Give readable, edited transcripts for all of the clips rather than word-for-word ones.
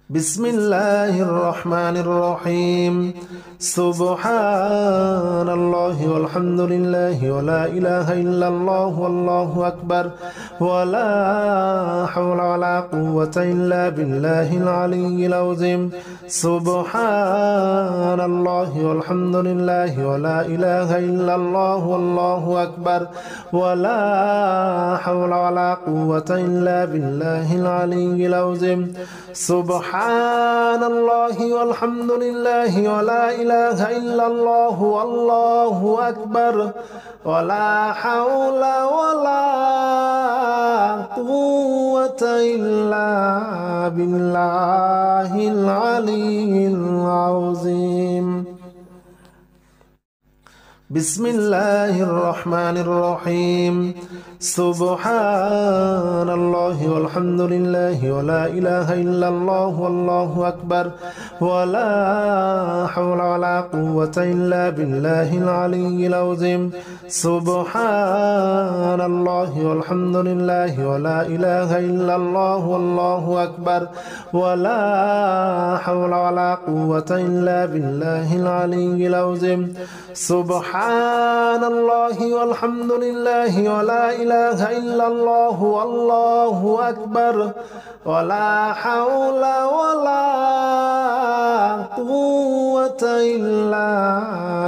بسم الله الرحمن الرحيم سبحان الله والحمد لله ولا إله إلا الله والله أكبر ولا حول ولا قوة إلا بالله العلي العظيم سبحان الله والحمد لله ولا إله إلا الله والله أكبر ولا حول ولا قوة إلا بالله العلي العظيم سبحان الله والحمد لله ولا إله إلا الله والله أكبر ولا حول ولا قوة إلا بالله العلي العظيم بسم الله الرحمن الرحيم سبحان الله والحمد لله ولا إله إلا الله والله أكبر ولا حول ولا قوة إلا بالله العلي العظيم سبحان الله والحمد لله ولا إله إلا الله والله أكبر ولا حول ولا قوة إلا بالله العلي العظيم سبحان الله والحمد لله ولا إله إلا الله والله أكبر ولا حول ولا قوة إلا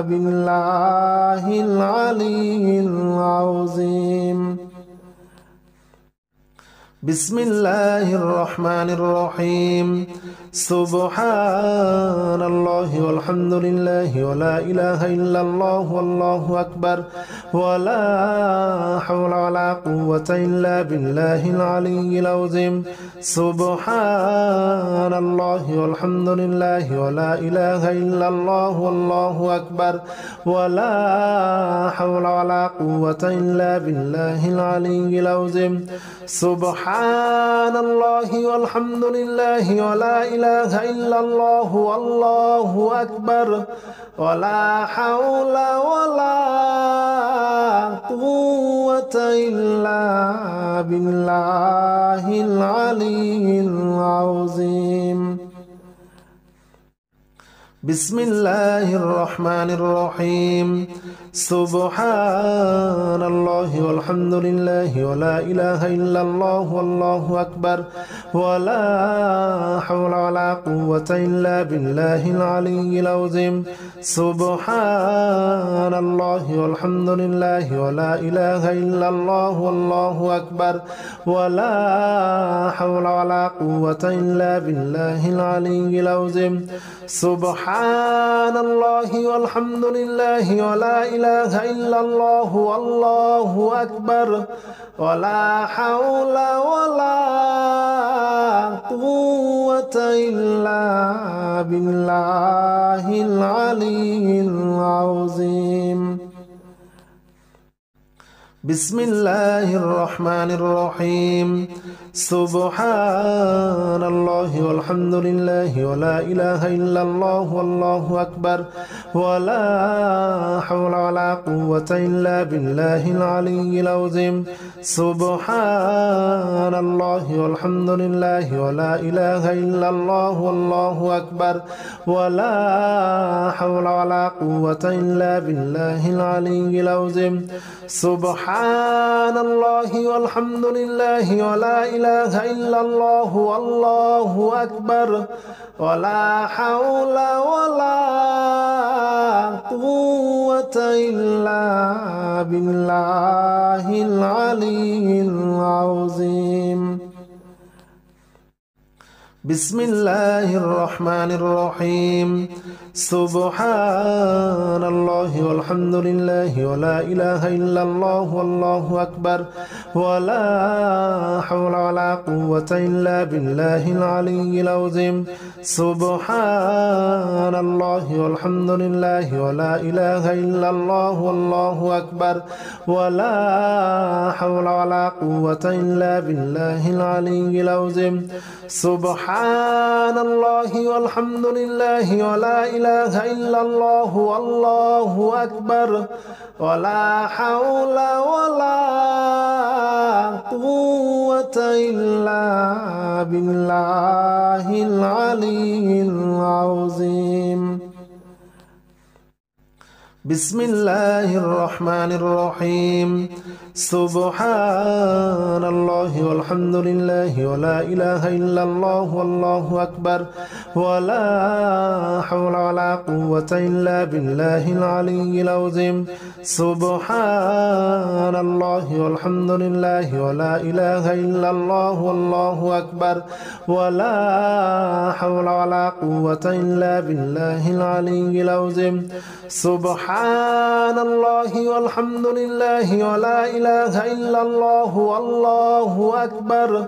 بالله العلي العظيم بسم الله الرحمن الرحيم سبحان الله والحمد لله ولا إله إلا الله والله أكبر ولا حول ولا قوة إلا بالله العلي العظيم سبحان الله والحمد لله ولا إله إلا الله والله أكبر ولا حول ولا قوة إلا بالله العلي العظيم سبحان الله والحمد لله ولا إله إلا الله والله أكبر ولا حول ولا قوة إلا بالله العلي العظيم بسم الله الرحمن الرحيم سبحان الله والحمد لله ولا إله إلا الله والله أكبر ولا حول ولا قوة إلا بالله العلي العظيم سبحان الله والحمد لله ولا إله إلا الله والله أكبر ولا حول ولا قوة إلا بالله العلي العظيم سبحان الله والحمد لله ولا إله إلا الله والله أكبر ولا حول ولا قوة إلا بالله العلي العظيم بسم الله الرحمن الرحيم سبحان الله والحمد لله ولا إله إلا الله والله أكبر ولا حول ولا قوة إلا بالله العلي العظيم سبحان الله والحمد لله ولا إله إلا الله والله أكبر ولا حول ولا قوة إلا بالله العلي العظيم سبحان الله والحمد لله ولا إله إلا الله والله أكبر ولا حول ولا قوة إلا بالله العلي العظيم بسم الله الرحمن الرحيم سبحان الله والحمد لله ولا إله إلا الله والله أكبر ولا حول ولا قوة إلا بالله العلي العظيم سبحان الله والحمد لله ولا إله إلا الله والله أكبر ولا حول ولا قوة إلا بالله العلي العظيم سبحان الله والحمد لله ولا إله إلا الله والله أكبر ولا حول ولا قوة إلا بالله العلي العظيم بسم الله الرحمن الرحيم سبحان الله والحمد لله ولا إله إلا الله والله أكبر ولا حول ولا قوة إلا بالله العلي العظيم سبحان الله والحمد لله ولا إله إلا الله والله أكبر ولا حول ولا قوة إلا بالله العلي العظيم سبحان الله والحمد لله ولا إله إلا الله والله أكبر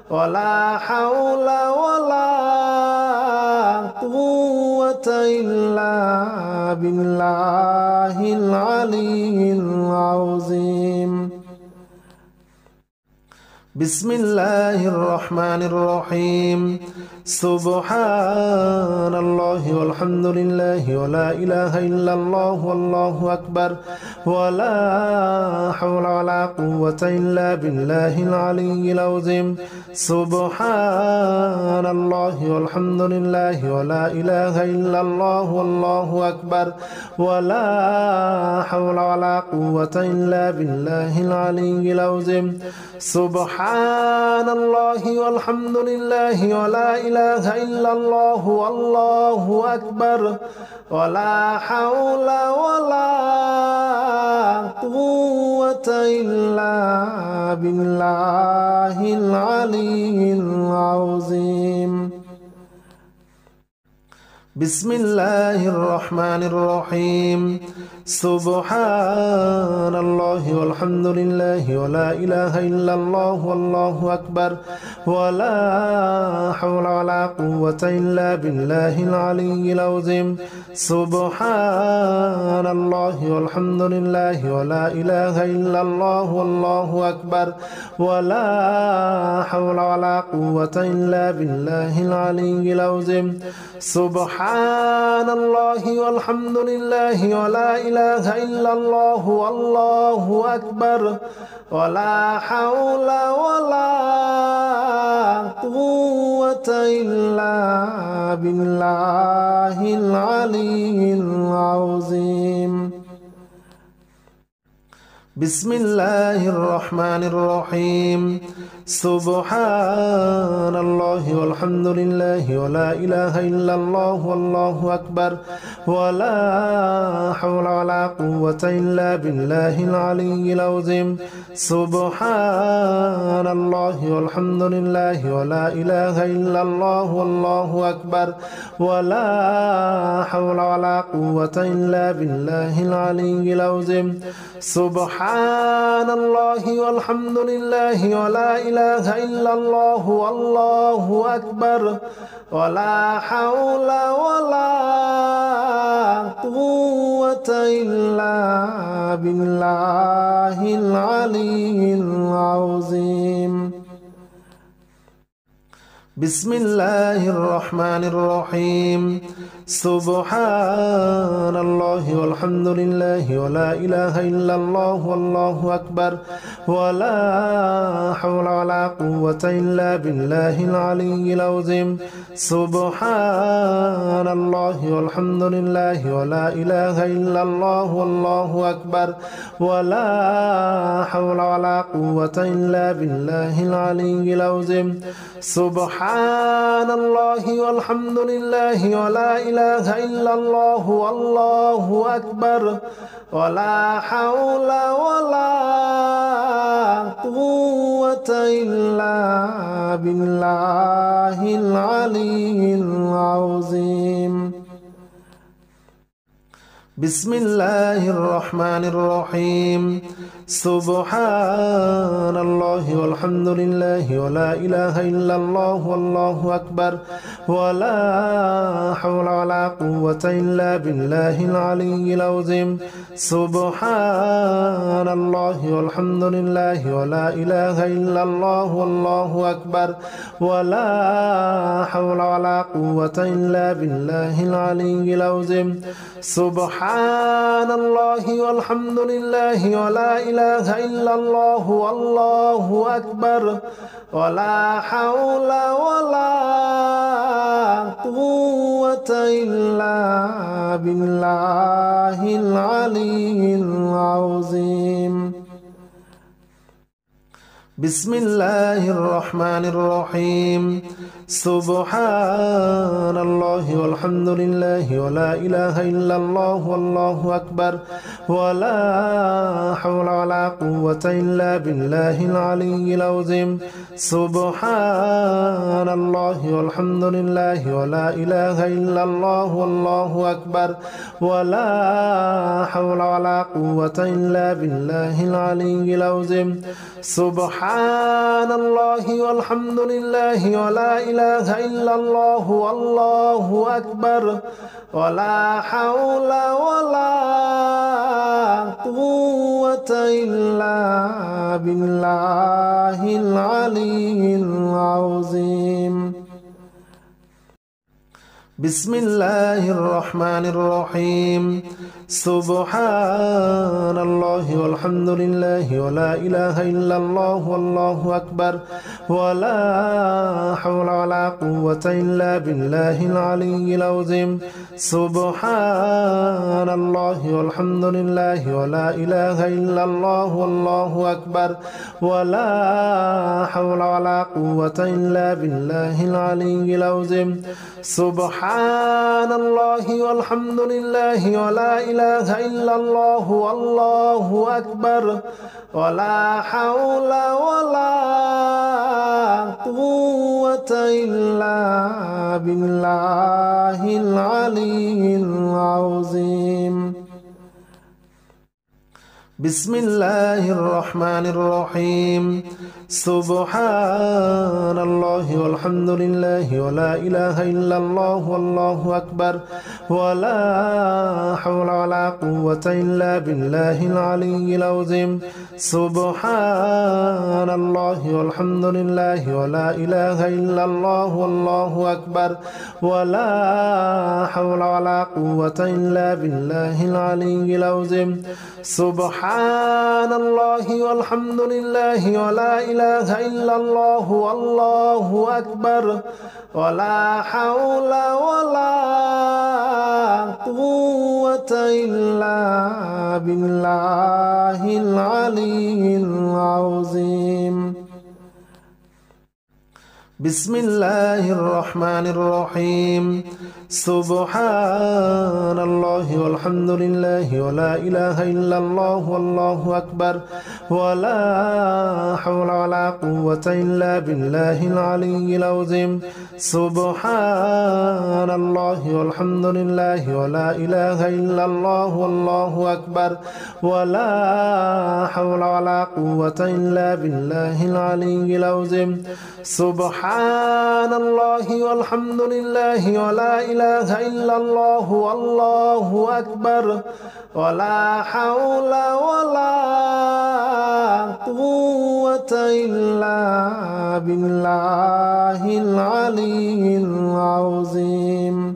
ولا حول ولا قوة إلا بالله العلي العظيم بسم الله الرحمن الرحيم سبحان الله والحمد لله ولا إله إلا الله والله أكبر ولا حول ولا قوة إلا بالله العلي العظيم سبحان الله والحمد لله ولا إله إلا الله والله أكبر ولا حول ولا قوة إلا بالله العلي العظيم سبحان الله والحمد لله ولا إله إلا الله والله أكبر ولا حول ولا قوة إلا بالله العلي العظيم بسم الله الرحمن الرحيم سبحان الله والحمد لله ولا إله إلا الله والله أكبر ولا حول ولا قوة إلا بالله العلي العظيم سبحان الله والحمد لله ولا إله إلا الله والله أكبر ولا حول ولا قوة إلا بالله العلي العظيم سبحان الله والحمد لله ولا إله إلا الله والله أكبر ولا حول ولا قوة إلا بالله العلي العظيم بسم الله الرحمن الرحيم سبحان الله والحمد لله ولا إله إلا الله والله أكبر ولا حول ولا قوة إلا بالله العلي العظيم سبحان الله والحمد لله ولا إله إلا الله والله أكبر ولا حول ولا قوة إلا بالله العلي العظيم سبحان الله والحمد لله ولا إله إلا الله والله أكبر ولا حول ولا قوة إلا بالله العلي العظيم بسم الله الرحمن الرحيم سبحان الله والحمد لله ولا إله إلا الله والله أكبر ولا حول ولا قوة إلا بالله العلي العظيم سبحان الله والحمد لله ولا إله إلا الله والله أكبر ولا حول ولا قوة إلا بالله العلي العظيم سبحان الله والحمد لله ولا إله إلا الله والله أكبر ولا حول ولا قوة إلا بالله العلي العظيم بسم الله الرحمن الرحيم سبحان الله والحمد لله ولا إله إلا الله والله أكبر ولا حول ولا قوة إلا بالله العلي العظيم سبحان الله والحمد لله ولا إله إلا الله والله أكبر ولا حول ولا قوة إلا بالله العلي العظيم سبحان الله والحمد لله ولا إله إلا الله والله أكبر ولا حول ولا قوة إلا بالله العلي العظيم بسم الله الرحمن الرحيم سبحان الله والحمد لله ولا إله إلا الله والله أكبر ولا حول ولا قوة إلا بالله العلي العظيم سبحان الله والحمد لله ولا إله إلا الله والله أكبر ولا حول ولا قوة إلا بالله العلي العظيم سبحان الله والحمد لله ولا إله إلا الله والله أكبر ولا حول ولا قوة إلا بالله العلي العظيم بسم الله الرحمن الرحيم سبحان الله والحمد لله ولا إله إلا الله والله أكبر ولا حول ولا قوة إلا بالله العلي العظيم سبحان الله والحمد لله ولا إله إلا الله والله أكبر ولا حول ولا قوة إلا بالله العلي العظيم سبحان الله والحمد لله ولا إله إلا الله والله أكبر ولا حول ولا قوة إلا بالله العلي العظيم بسم الله الرحمن الرحيم سبحان الله والحمد لله ولا إله إلا الله والله أكبر ولا حول ولا قوة إلا بالله العلي العظيم سبحان الله والحمد لله ولا إله إلا الله والله أكبر ولا حول ولا قوة إلا بالله العلي العظيم سبحان الله والحمد لله ولا إله إلا الله والله أكبر ولا حول ولا قوة إلا بالله العلي العظيم بسم الله الرحمن الرحيم سبحان الله والحمد لله ولا إله إلا الله والله أكبر ولا حول ولا قوة إلا بالله العلي العظيم سبحان الله والحمد لله ولا إله إلا الله والله أكبر ولا حول ولا قوة إلا بالله العلي العظيم سبحان الله والحمد لله ولا إله إلا الله والله أكبر ولا حول ولا قوة إلا بالله العلي العظيم بسم الله الرحمن الرحيم سبحان الله والحمد لله ولا إله إلا الله والله أكبر ولا حول ولا قوة إلا بالله العلي العظيم بسم الله الرحمن الرحيم سبحان الله والحمد لله ولا إله إلا الله والله أكبر ولا حول ولا قوة إلا بالله العظيم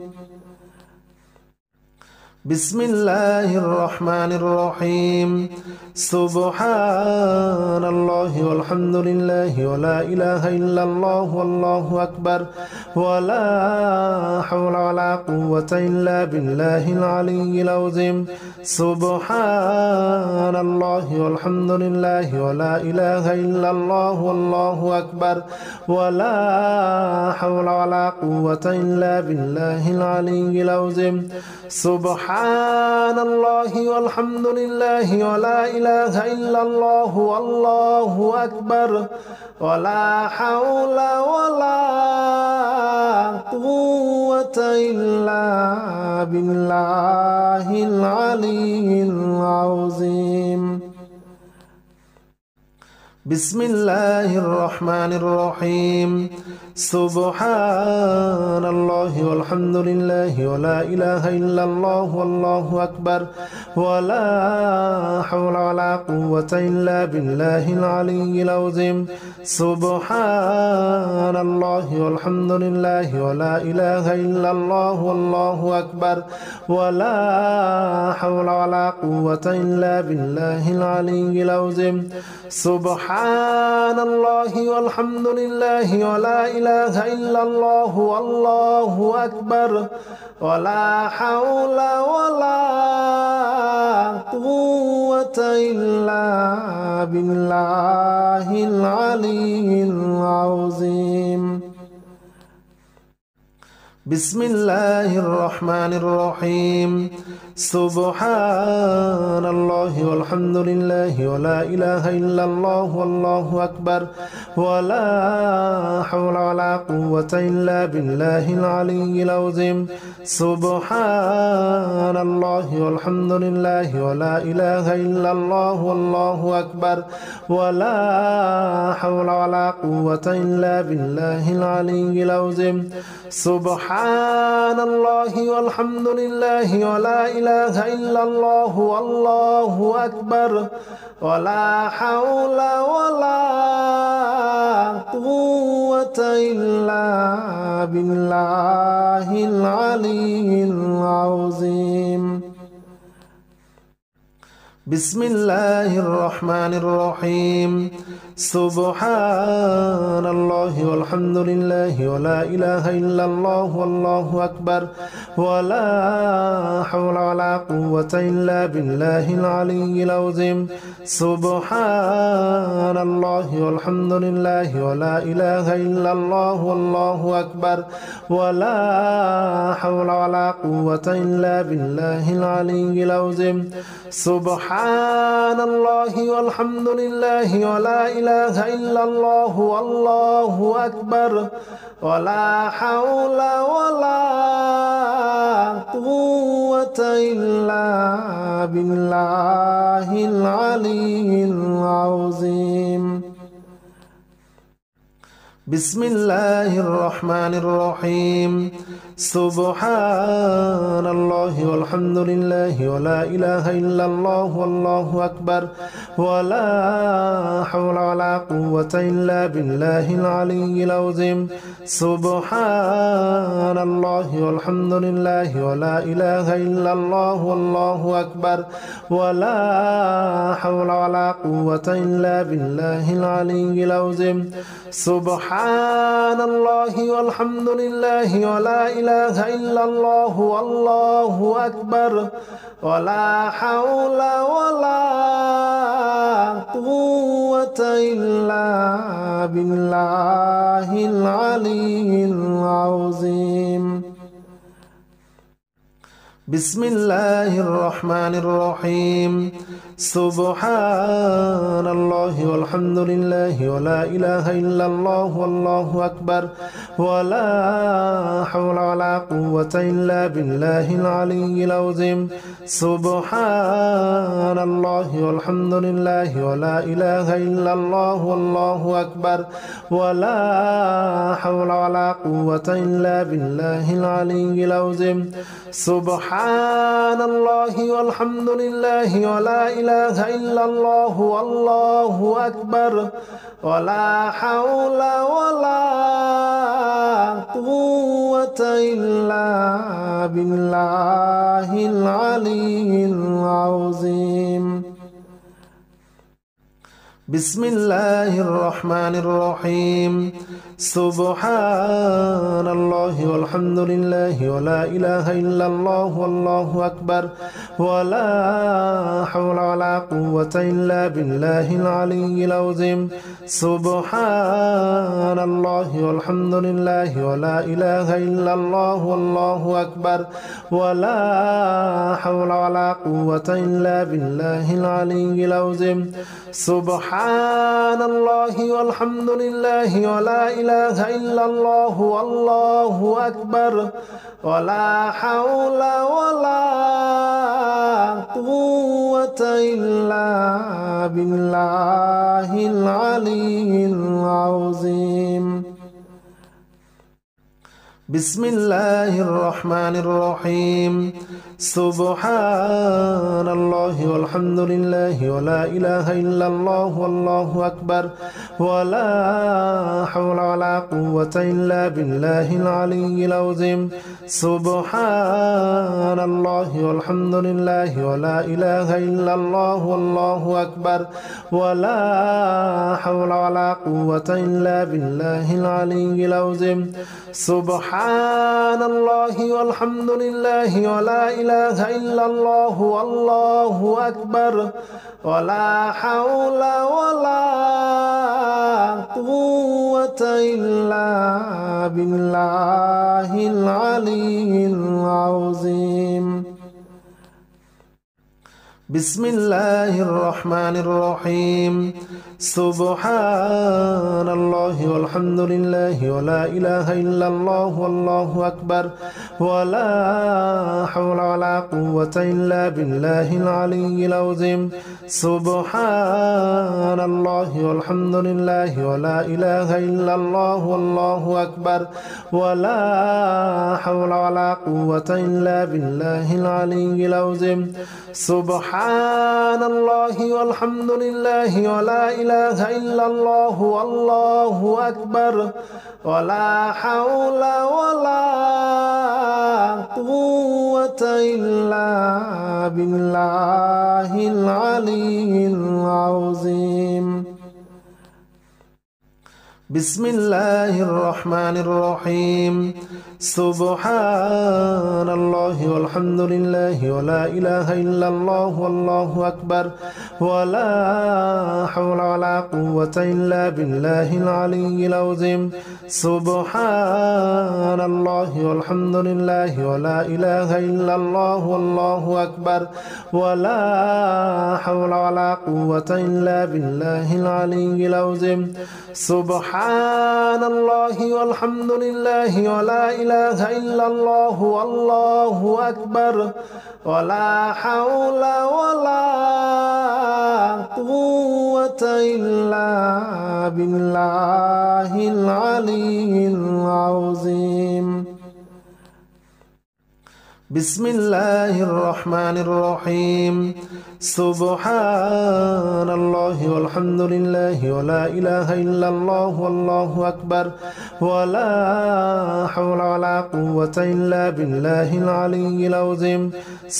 بسم الله الرحمن الرحيم سبحان الله والحمد لله ولا إله إلا الله والله أكبر ولا حول ولا قوة إلا بالله العلي العظيم سبحان الله والحمد لله ولا إله إلا الله والله أكبر ولا حول ولا قوة إلا بالله العلي العظيم سبحان الله والحمد لله ولا إله إلا الله والله أكبر ولا حول ولا قوة إلا بالله العلي العظيم بسم الله الرحمن الرحيم سبحان الله والحمد لله ولا إله إلا الله والله أكبر ولا حول ولا قوة إلا بالله العلي العظيم سبحان الله والحمد لله ولا إله إلا الله والله أكبر ولا حول ولا قوة إلا بالله العلي العظيم سبحان الله والحمد لله ولا إله إلا الله والله أكبر ولا حول ولا قوة إلا بالله العلي العظيم بسم الله الرحمن الرحيم سبحان الله والحمد لله ولا إله إلا الله والله أكبر ولا حول ولا قوة إلا بالله العلي العظيم سبحان الله والحمد لله ولا إله إلا الله والله أكبر ولا حول ولا قوة إلا بالله العلي العظيم سبحان الله والحمد لله ولا إله إلا الله والله أكبر ولا حول ولا قوة إلا بالله العلي العظيم بسم الله الرحمن الرحيم سبحان الله والحمد لله ولا إله إلا الله والله أكبر ولا حول ولا قوة إلا بالله العلي العظيم سبحان الله والحمد لله ولا إله إلا الله والله أكبر ولا حول ولا قوة إلا بالله العلي العظيم سبحان الله والحمد لله ولا إله إلا الله والله أكبر ولا حول ولا قوة إلا بالله العلي العظيم بسم الله الرحمن الرحيم سبحان الله والحمد لله ولا إله إلا الله والله أكبر ولا حول ولا قوة إلا بالله العلي العظيم سبحان الله والحمد لله ولا إله إلا الله والله أكبر ولا حول ولا قوة إلا بالله العلي العظيم سبحان الله والحمد لله ولا إله إلا الله والله أكبر ولا حول ولا قوة إلا بالله العلي العظيم بسم الله الرحمن الرحيم سبحان الله والحمد لله ولا إله إلا الله والله أكبر ولا حول ولا قوة إلا بالله العلي العظيم سبحان الله والحمد لله ولا إله إلا الله والله أكبر ولا حول ولا قوة إلا بالله العلي العظيم سبحان الله والحمد لله ولا إله إلا الله والله أكبر ولا حول ولا قوة إلا بالله العلي العظيم بسم الله الرحمن الرحيم سبحان الله والحمد لله ولا إله إلا الله والله أكبر ولا حول ولا قوة إلا بالله العلي العظيم سبحان الله والحمد لله ولا إله إلا الله والله أكبر ولا حول ولا قوة إلا بالله العلي العظيم سبحان الله والحمد لله ولا إله إله إلا الله والله أكبر ولا حول ولا قوة إلا بالله العلي العظيم. بسم الله الرحمن الرحيم. سبحان الله والحمد لله ولا إله إلا الله والله أكبر ولا حول ولا قوة إلا بالله العلي العظيم. سبحان الله والحمد لله ولا إله إلا الله والله أكبر ولا حول ولا قوة إلا بالله العلي العظيم. سبحان الله والحمد لله ولا إله إلا الله والله أكبر ولا حول ولا قوة إلا بالله العلي العظيم. بسم الله الرحمن الرحيم. سبحان الله والحمد لله ولا إله إلا الله والله أكبر ولا حول ولا قوة إلا بالله العلي العظيم. سبحان الله والحمد لله ولا إله إلا الله والله أكبر ولا حول ولا قوة إلا بالله العلي العظيم. سبحان الله والحمد لله ولا إله إلا الله والله أكبر ولا حول ولا قوة إلا بالله العلي العظيم. بسم الله الرحمن الرحيم. سبحان الله والحمد لله ولا إله إلا الله والله أكبر ولا حول ولا قوة إلا بالله العلي العظيم. سبحان الله والحمد لله ولا إله إلا الله والله أكبر ولا حول ولا قوة إلا بالله العلي العظيم. سبحان الله والحمد لله ولا إله إلا الله والله أكبر ولا حول ولا قوة إلا بالله العلي العظيم. بسم الله الرحمن الرحيم. سبحان الله والحمد لله ولا إله إلا الله والله أكبر ولا حول ولا قوة إلا بالله العلي العظيم.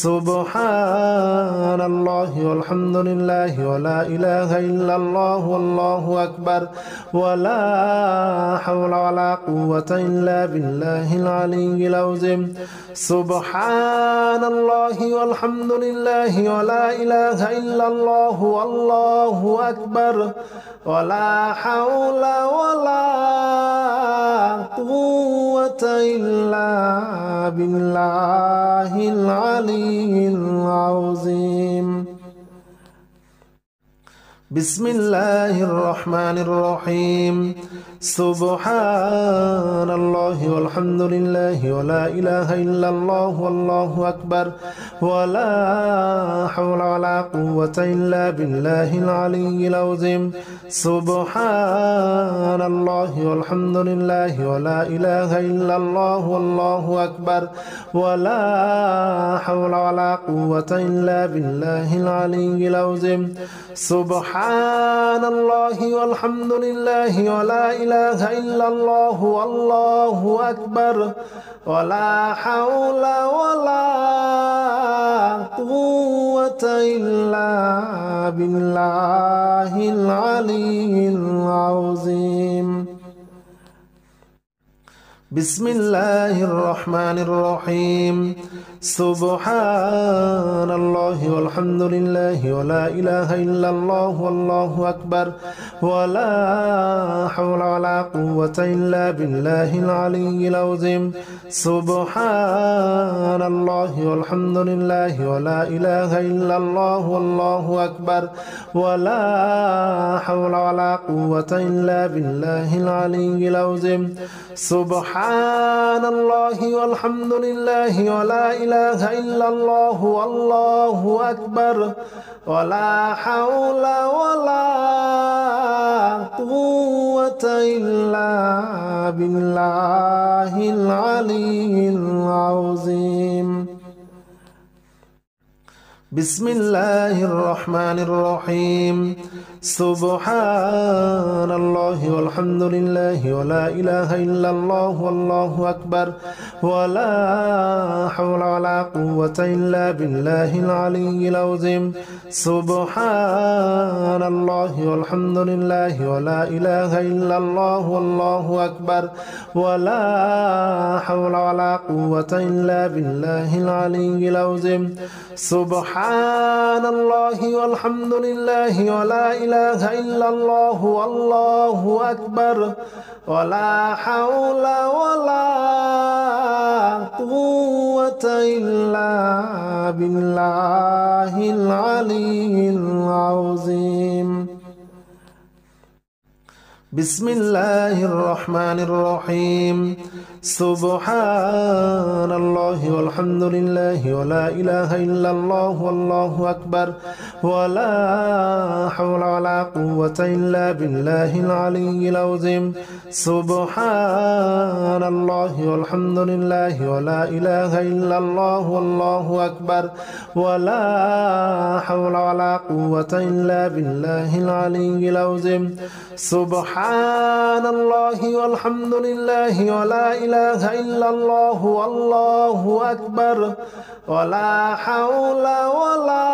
سبحان الله والحمد لله ولا إله إلا الله والله أكبر ولا حول ولا قوة إلا بالله العلي العظيم. سبحان الله والحمد لله ولا إله إلا الله والله أكبر ولا حول ولا قوة إلا بالله العلي العظيم. بسم الله الرحمن الرحيم. سبحان الله والحمد لله ولا إله إلا الله والله أكبر ولا حول ولا قوة إلا بالله العلي العظيم. سبحان الله والحمد لله ولا إله إلا الله والله أكبر ولا حول ولا قوة إلا بالله العلي العظيم. سبحان الله والحمد لله ولا إله إلا الله والله أكبر ولا حول ولا قوة إلا بالله العلي العظيم. بسم الله الرحمن الرحيم سبحان الله والحمد لله ولا إله إلا الله والله أكبر ولا حول ولا قوة إلا بالله العلي العظيم سبحان الله والحمد لله ولا إله إلا الله والله أكبر ولا حول ولا قوة إلا بالله العلي العظيم سبحان الله والحمد لله ولا إله إلا الله والله أكبر ولا حول ولا قوة إلا بالله العلي العظيم بسم الله الرحمن الرحيم سبحان الله والحمد لله ولا إله إلا الله والله أكبر ولا حول ولا قوة إلا بالله العلي العظيم سبحان الله والحمد لله ولا إله إلا الله والله أكبر ولا حول ولا قوة إلا بالله العلي العظيم سبحان الله والحمد لله ولا إله إلا الله والله أكبر ولا حول ولا قوة إلا بالله العلي العظيم بسم الله الرحمن الرحيم سبحان الله والحمد لله ولا إله إلا الله والله أكبر ولا حول ولا قوة إلا بالله العلي العظيم سبحان الله والحمد لله ولا إله إلا الله والله أكبر ولا حول ولا قوة إلا بالله العلي العظيم سبحان الله والحمد لله ولا إله إلا الله والله أكبر ولا حول ولا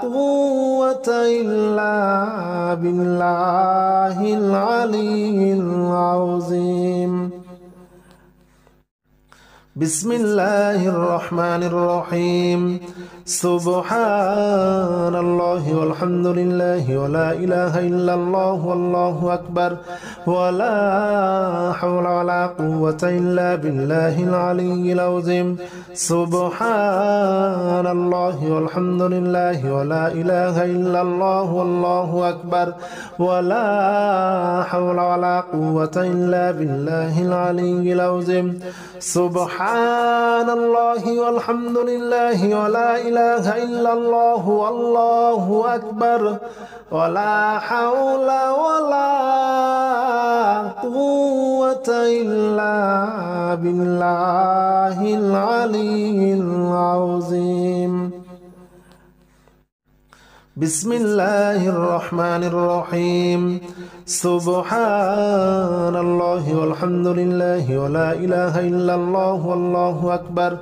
قوة إلا بالله العلي العظيم بسم الله الرحمن الرحيم سبحان الله والحمد لله ولا إله إلا الله والله أكبر ولا حول ولا قوة إلا بالله العلي العظيم سبحان الله والحمد لله ولا إله إلا الله والله أكبر ولا حول ولا قوة إلا بالله العلي العظيم سبحان الله والحمد لله ولا إله إلا الله والله أكبر ولا حول ولا قوة إلا بالله العلي العظيم بسم الله الرحمن الرحيم سبحان الله والحمد لله ولا إله إلا الله والله أكبر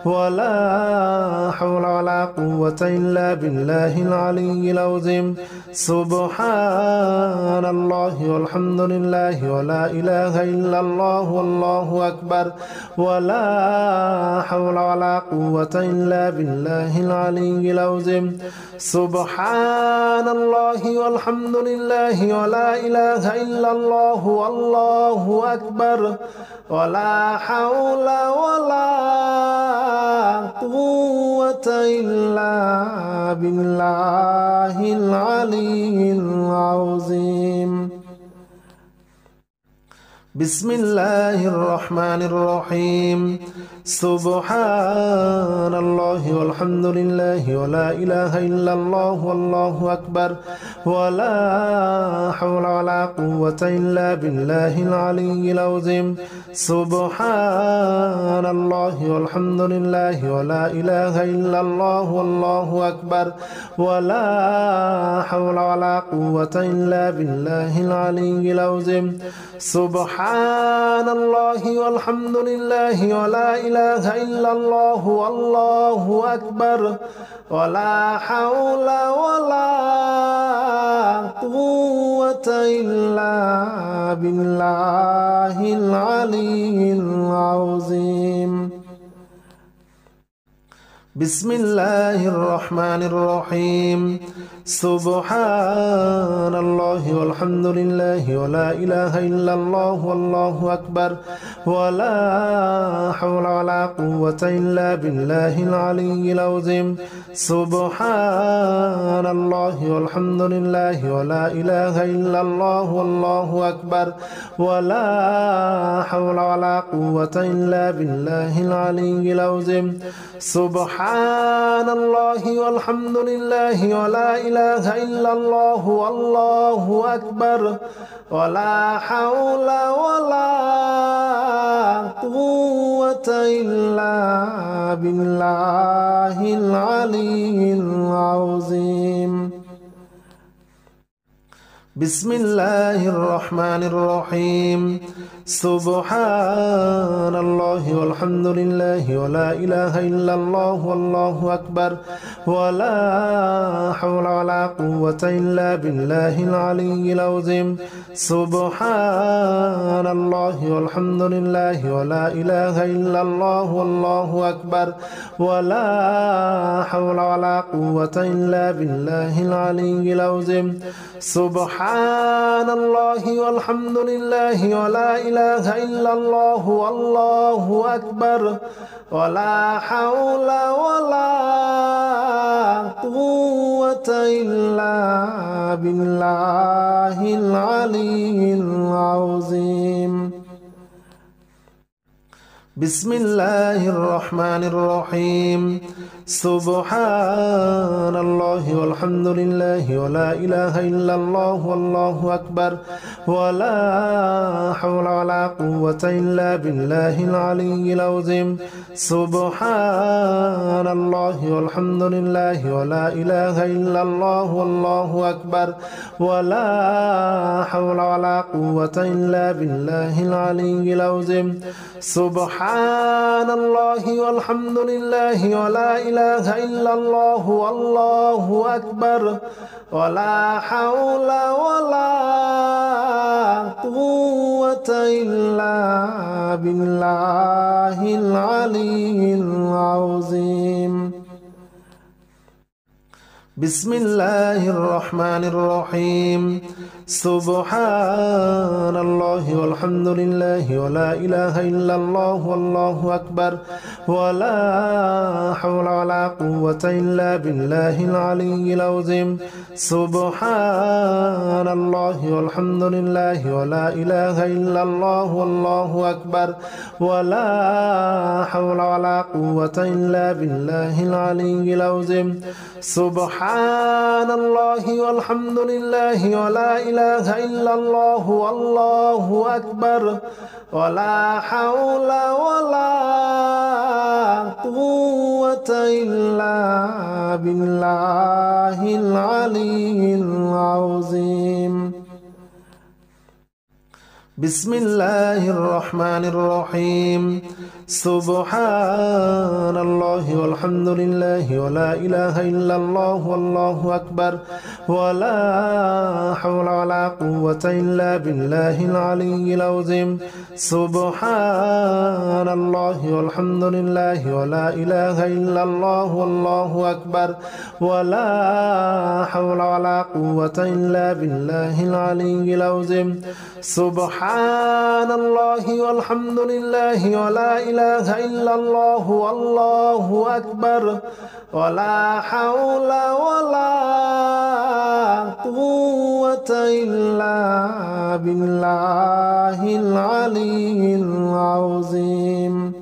ولا حول ولا قوة إلا بالله العلي العظيم سبحان الله والحمد لله ولا إله إلا الله والله أكبر ولا حول ولا قوة إلا بالله العلي العظيم سبحان الله والحمد لله ولا إله إلا الله والله أكبر ولا حول ولا قوة إلا بالله العلي العظيم بسم الله الرحمن الرحيم سبحان الله والحمد لله ولا إله إلا الله والله أكبر ولا حول ولا قوة إلا بالله العلي العظيم سبحان الله والحمد لله ولا إله إلا الله والله أكبر ولا حول ولا قوة إلا بالله العلي العظيم سبحان سبحان الله والحمد لله ولا إله إلا الله والله أكبر ولا حول ولا قوة إلا بالله العلي العظيم بسم الله الرحمن الرحيم سبحان الله والحمد لله ولا إله إلا الله والله أكبر ولا حول ولا قوة إلا بالله العلي العظيم سبحان الله والحمد لله ولا إله إلا الله والله أكبر ولا حول ولا قوة إلا بالله العلي العظيم سبحان الله والحمد لله ولا إله إلا الله والله أكبر ولا حول ولا قوة إلا بالله العلي العظيم بسم الله الرحمن الرحيم سبحان الله والحمد لله ولا إله إلا الله والله أكبر ولا حول ولا قوة إلا بالله العلي العظيم سبحان الله والحمد لله ولا إله إلا الله والله أكبر ولا حول ولا قوة إلا بالله العلي العظيم سبحان الله والحمد لله ولا إله إلا الله والله أكبر ولا حول ولا قوة إلا بالله العلي العظيم بسم الله الرحمن الرحيم سبحان الله والحمد لله ولا إله إلا الله والله أكبر ولا حول ولا قوة إلا بالله العلي العظيم سبحان الله والحمد لله ولا إله إلا الله والله أكبر ولا حول ولا قوة إلا بالله العلي العظيم سبحان الله والحمد لله ولا إله إلا الله والله أكبر ولا حول ولا قوة إلا بالله العلي العظيم بسم الله الرحمن الرحيم سبحان الله والحمد لله ولا إله إلا الله والله أكبر ولا حول ولا قوة إلا بالله العلي العظيم سبحان الله والحمد لله ولا إله إلا الله والله أكبر ولا حول ولا قوة إلا بالله العلي العظيم سبحان الله والحمد لله ولا إله إلا الله والله أكبر ولا حول ولا قوة إلا بالله العلي العظيم بسم الله الرحمن الرحيم سبحان الله والحمد لله ولا إله إلا الله والله أكبر ولا حول ولا قوة إلا بالله العلي العظيم سبحان الله والحمد لله ولا إله إلا الله والله أكبر ولا حول ولا قوة إلا بالله العلي العظيم سبحان الله والحمد لله ولا إله إلا الله والله أكبر ولا حول ولا قوة إلا بالله العلي العظيم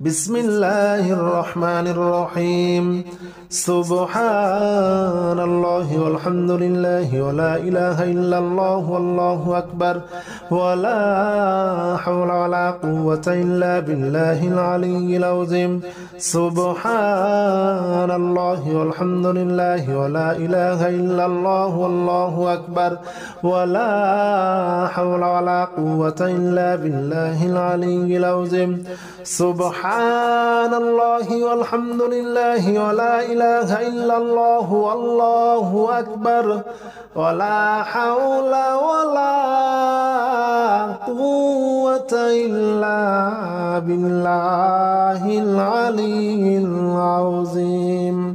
بسم الله الرحمن الرحيم سبحان الله والحمد لله ولا إله إلا الله والله أكبر ولا حول ولا قوة إلا بالله العلي العظيم سبحان الله والحمد لله ولا إله إلا الله والله أكبر ولا حول ولا قوة إلا بالله العلي العظيم سبحان الله والحمد لله ولا إله إلا الله والله أكبر ولا حول ولا قوة إلا بالله العلي العظيم.